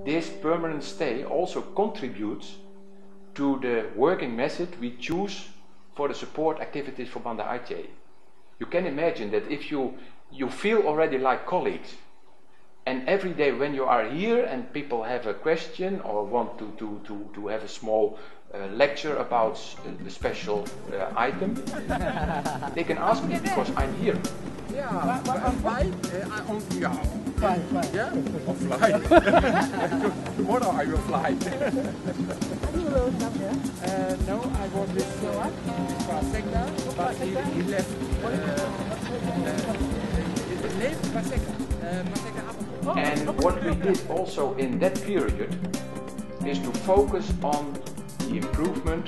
this permanent stay also contributes to the working method we choose for the support activities for Banda Aceh. You can imagine that if you feel already like colleagues, and every day when you are here and people have a question or want to have a small lecture about a special item, they can ask me because I'm here. Ja, fly on jou. Fly. Ja, of fly. Tomorrow I will fly. No, I was with Paseka, but he left. And what we did also in that period is to focus on the improvement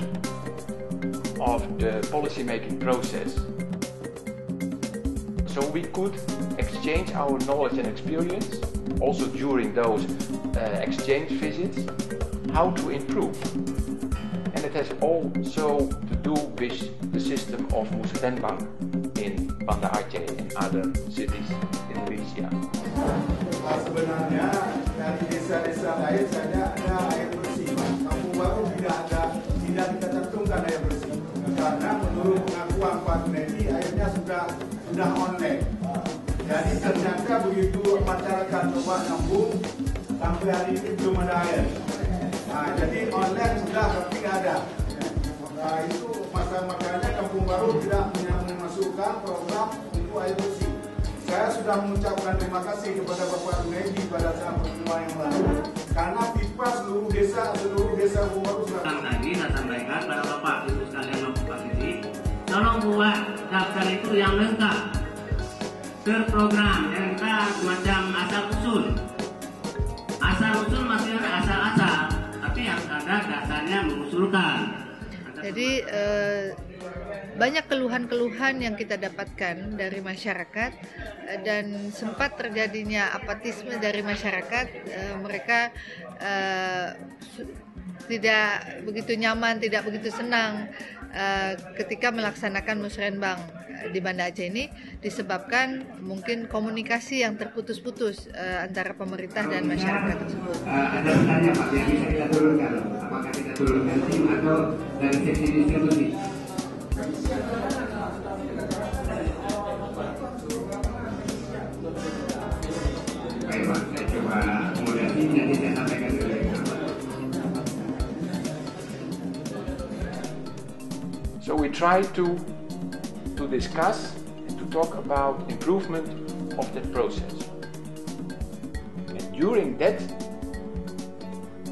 of the policy-making process. So we could exchange our knowledge and experience, also during those exchange visits, how to improve. And it has also to do with the system of musrenbang in Banda Aceh and other cities in Indonesia. Sebenarnya dari desa-desa lain saja ada air bersih. Kampung Baru tidak ditentukan air bersih. Karena menurut pengakuan Pak Junedi, airnya sudah online. Jadi ternyata begitu masyarakat coba nyambung, sampai hari ini belum ada air. Nah, jadi online sudah tapi nggak ada. Nah, itu makanya Kampung Baru tidak memasukkan program untuk air bersih. Saya sudah mengucapkan terima kasih kepada Bapak Junedi pada saat pertemuan yang lalu. Karena pipa seluruh desa Kampung Baru sudah. Tadi saya sampaikan pada Bapak Ibu sekalian Bapak ini, tolong buat daftar itu yang lengkap, terprogram, yang kita semacam asal-usul. Asal-usul masih ada asal-asal, tapi yang ada dasarnya mengusulkan. Jadi banyak keluhan-keluhan yang kita dapatkan dari masyarakat dan sempat terjadinya apatisme dari masyarakat. Mereka tidak begitu nyaman, tidak begitu senang ketika melaksanakan musrenbang di Banda Aceh ini, disebabkan mungkin komunikasi yang terputus-putus antara pemerintah dan masyarakat tersebut. Ada pertanyaan Pak yang bisa kita turunkan, apakah kita turunkan tim atau dari seksi distribusi? Baik Pak, saya coba akomodasi nanti saya sampaikan dulu. So we try to discuss and to talk about improvement of that process. And during that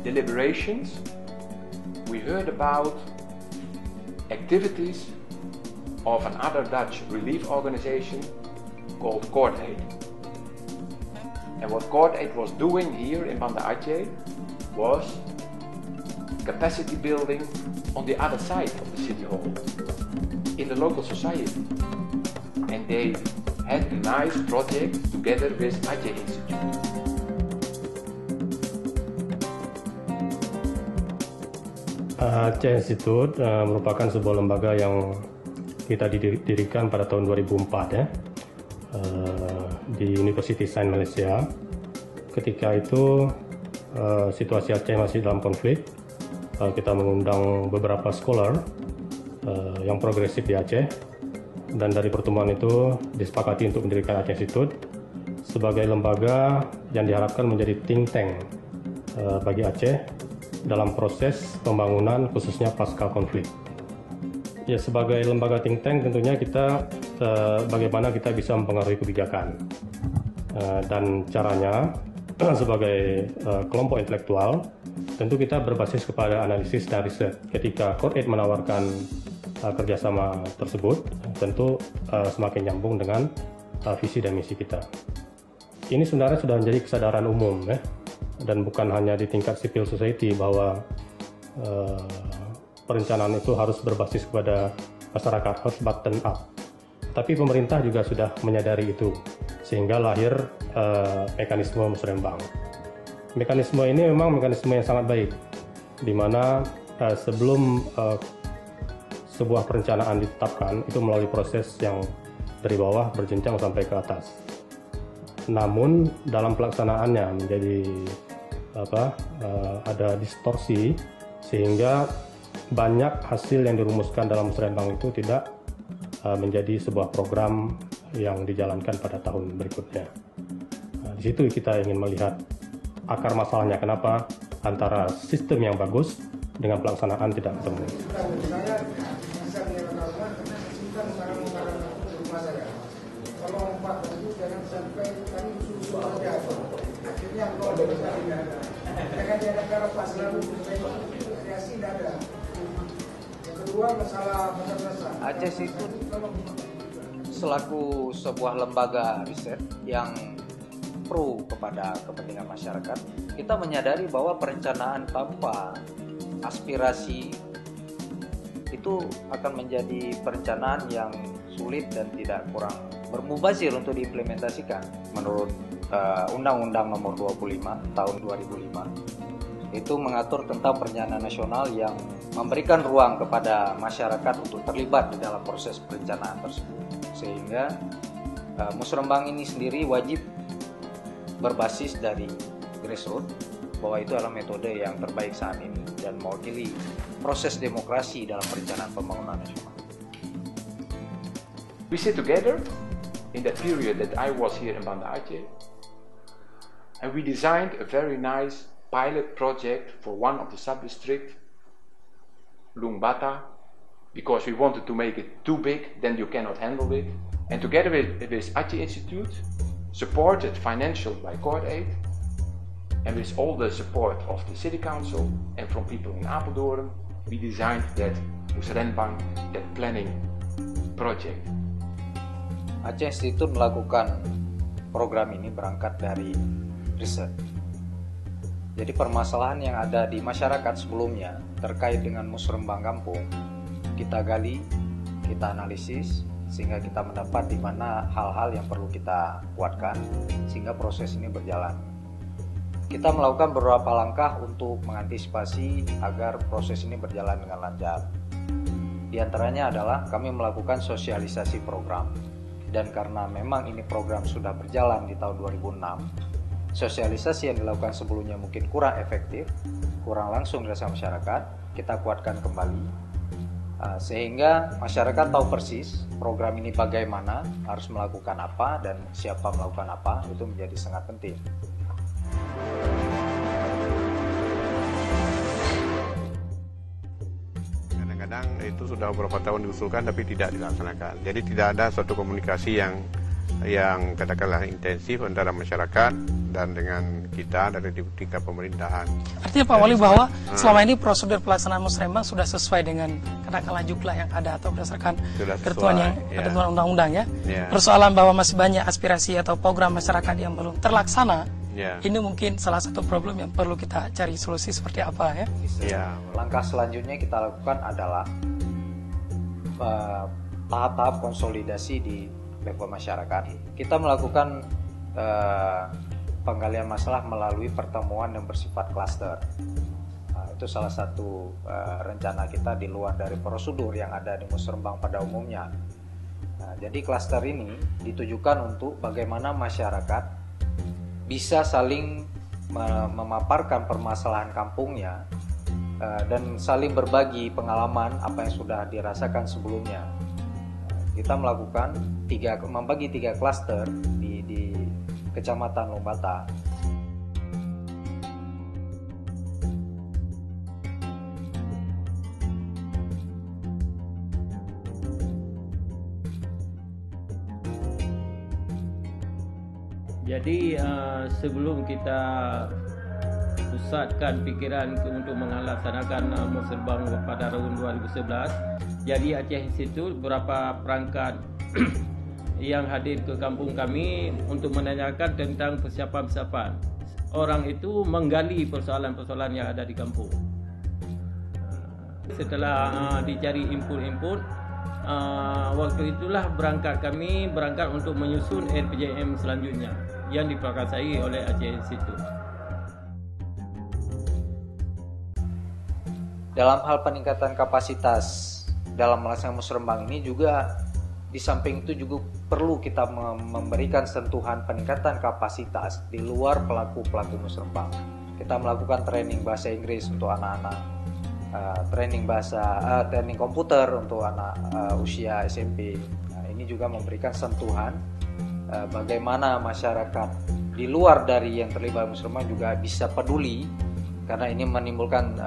deliberations, we heard about activities of another Dutch relief organization called Court Aid. And what Court Aid was doing here in Banda Aceh was capacity building on the other side of the city hall, in the local society. And they had a nice project together with Aceh Institute. Aceh Institute merupakan sebuah lembaga yang kita didirikan pada tahun 2004 ya, di University Sains Malaysia. Ketika itu situasi Aceh masih dalam konflik. Kita mengundang beberapa scholar yang progresif di Aceh, dan dari pertemuan itu disepakati untuk mendirikan Aceh Institute sebagai lembaga yang diharapkan menjadi think tank bagi Aceh dalam proses pembangunan khususnya pasca konflik. Ya, sebagai lembaga think tank tentunya kita bagaimana kita bisa mempengaruhi kebijakan, dan caranya sebagai kelompok intelektual tentu kita berbasis kepada analisis dan riset. Ketika Court Aid menawarkan kerjasama tersebut, tentu semakin nyambung dengan visi dan misi kita. Ini sebenarnya sudah menjadi kesadaran umum ya, dan bukan hanya di tingkat civil society bahwa perencanaan itu harus berbasis kepada masyarakat, harus bottom up. Tapi pemerintah juga sudah menyadari itu, sehingga lahir mekanisme musrenbang. Mekanisme ini memang mekanisme yang sangat baik, di mana sebelum sebuah perencanaan ditetapkan, itu melalui proses yang dari bawah berjenjang sampai ke atas. Namun dalam pelaksanaannya menjadi ada distorsi sehingga banyak hasil yang dirumuskan dalam musrenbang itu tidak menjadi sebuah program yang dijalankan pada tahun berikutnya. Di situ kita ingin melihat akar masalahnya, kenapa antara sistem yang bagus dengan pelaksanaan tidak ketemu. Saya bisa menyatakan karena kesulitan sekarang mengarang rumah saya. Kalau lompat itu jangan sampai kami susu aja. Akhirnya kalau ada besar tidak ada. Jangan diadakan pas lalu kreasi tidak ada. Yang kedua masalah besar-besar. Aceh itu selaku sebuah lembaga riset yang pro kepada kepentingan masyarakat, kita menyadari bahwa perencanaan tanpa aspirasi itu akan menjadi perencanaan yang sulit dan tidak kurang bermubazir untuk diimplementasikan. Menurut Undang-Undang Nomor 25 Tahun 2005 itu mengatur tentang perencanaan nasional yang memberikan ruang kepada masyarakat untuk terlibat di dalam proses perencanaan tersebut, sehingga musrenbang ini sendiri wajib berbasis dari grassroots, bahwa itu adalah metode yang terbaik saat ini dan mewakili proses demokrasi dalam perencanaan pembangunan nasional. We sit together in that period that I was here in Banda Aceh, and we designed a very nice pilot project for one of the sub-districts, Lung Bata, because we wanted to make it too big, then you cannot handle it. And together with Aceh Institute, supported financial by Court Aid, and with all the support of the City Council and from people in Apeldoorn, we designed that musrenbang, that planning project. Aceh Institute melakukan program ini berangkat dari riset. Jadi permasalahan yang ada di masyarakat sebelumnya terkait dengan musrenbang kampung, kita gali, kita analisis, sehingga kita mendapat di mana hal-hal yang perlu kita kuatkan sehingga proses ini berjalan. Kita melakukan beberapa langkah untuk mengantisipasi agar proses ini berjalan dengan lancar. Di antaranya adalah kami melakukan sosialisasi program, dan karena memang ini program sudah berjalan di tahun 2006, sosialisasi yang dilakukan sebelumnya mungkin kurang efektif, kurang langsung dirasakan masyarakat, kita kuatkan kembali. Sehingga masyarakat tahu persis program ini bagaimana, harus melakukan apa, dan siapa melakukan apa, itu menjadi sangat penting. Kadang-kadang itu sudah beberapa tahun diusulkan tapi tidak dilaksanakan. Jadi tidak ada suatu komunikasi yang katakanlah intensif antara masyarakat dan dengan kita dari tingkat pemerintahan. Artinya Pak Wali bahwa selama ini prosedur pelaksanaan musrenbang sudah sesuai dengan katakanlah jumlah yang ada atau berdasarkan ketentuan undang-undang ya. Persoalan bahwa masih banyak aspirasi atau program masyarakat yang belum terlaksana, ini mungkin salah satu problem yang perlu kita cari solusi seperti apa ya. Langkah selanjutnya kita lakukan adalah tahap-tahap konsolidasi di level masyarakat. Kita melakukan penggalian masalah melalui pertemuan yang bersifat klaster. Itu salah satu rencana kita di luar dari prosedur yang ada di musrenbang pada umumnya. Jadi klaster ini ditujukan untuk bagaimana masyarakat bisa saling memaparkan permasalahan kampungnya dan saling berbagi pengalaman apa yang sudah dirasakan sebelumnya. Kita melakukan membagi tiga klaster di Kecamatan Lung Bata. Jadi sebelum kita pusatkan pikiran untuk melaksanakan musrenbang pada tahun 2011, jadi Aceh Institute beberapa perangkat yang hadir ke kampung kami untuk menanyakan tentang persiapan-persiapan. Orang itu menggali persoalan-persoalan yang ada di kampung. Setelah dicari input, waktu itulah berangkat untuk menyusun RPJM selanjutnya yang diprakarsai oleh Aceh Institute. Dalam hal peningkatan kapasitas dalam melaksanakan musrenbang ini juga, di samping itu juga perlu kita memberikan sentuhan peningkatan kapasitas di luar pelaku-pelaku musrenbang. kita melakukan training bahasa Inggris untuk anak-anak, training komputer untuk anak usia SMP. Nah, ini juga memberikan sentuhan bagaimana masyarakat di luar dari yang terlibat musrembang juga bisa peduli, karena ini menimbulkan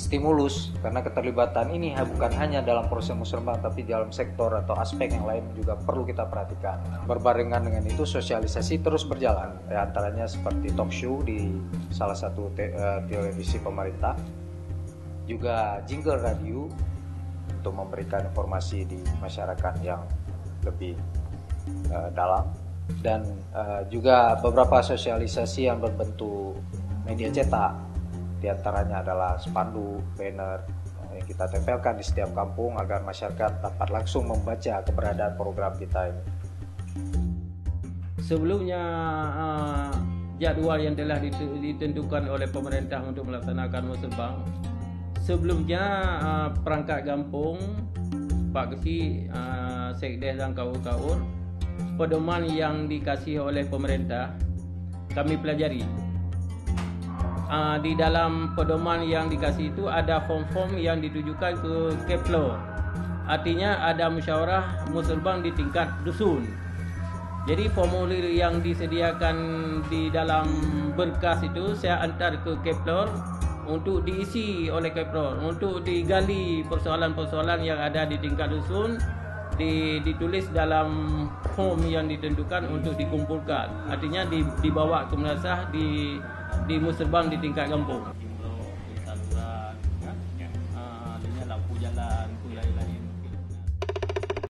stimulus, karena keterlibatan ini bukan hanya dalam proses musrembang tapi dalam sektor atau aspek yang lain juga perlu kita perhatikan. Berbarengan dengan itu sosialisasi terus berjalan, antaranya seperti talk show di salah satu televisi pemerintah, juga jingle radio untuk memberikan informasi di masyarakat yang lebih dalam, dan juga beberapa sosialisasi yang berbentuk media cetak. Di antaranya adalah spanduk, banner yang kita tempelkan di setiap kampung agar masyarakat dapat langsung membaca keberadaan program kita ini. Sebelumnya jadwal yang telah ditentukan oleh pemerintah untuk melaksanakan musrembang, sebelumnya perangkat kampung, Pak Kesi, Sekdes dan kaur-kaur, pedoman yang dikasih oleh pemerintah kami pelajari. Di dalam pedoman yang dikasih itu ada form-form yang ditujukan ke Kepler. Artinya ada musyawarah musrembang di tingkat dusun. Jadi formulir yang disediakan di dalam berkas itu saya antar ke Kepler untuk diisi oleh Kepler, untuk digali persoalan-persoalan yang ada di tingkat dusun, ditulis dalam form yang ditentukan untuk dikumpulkan. Artinya dibawa ke Menasah di musrembang di tingkat kampung.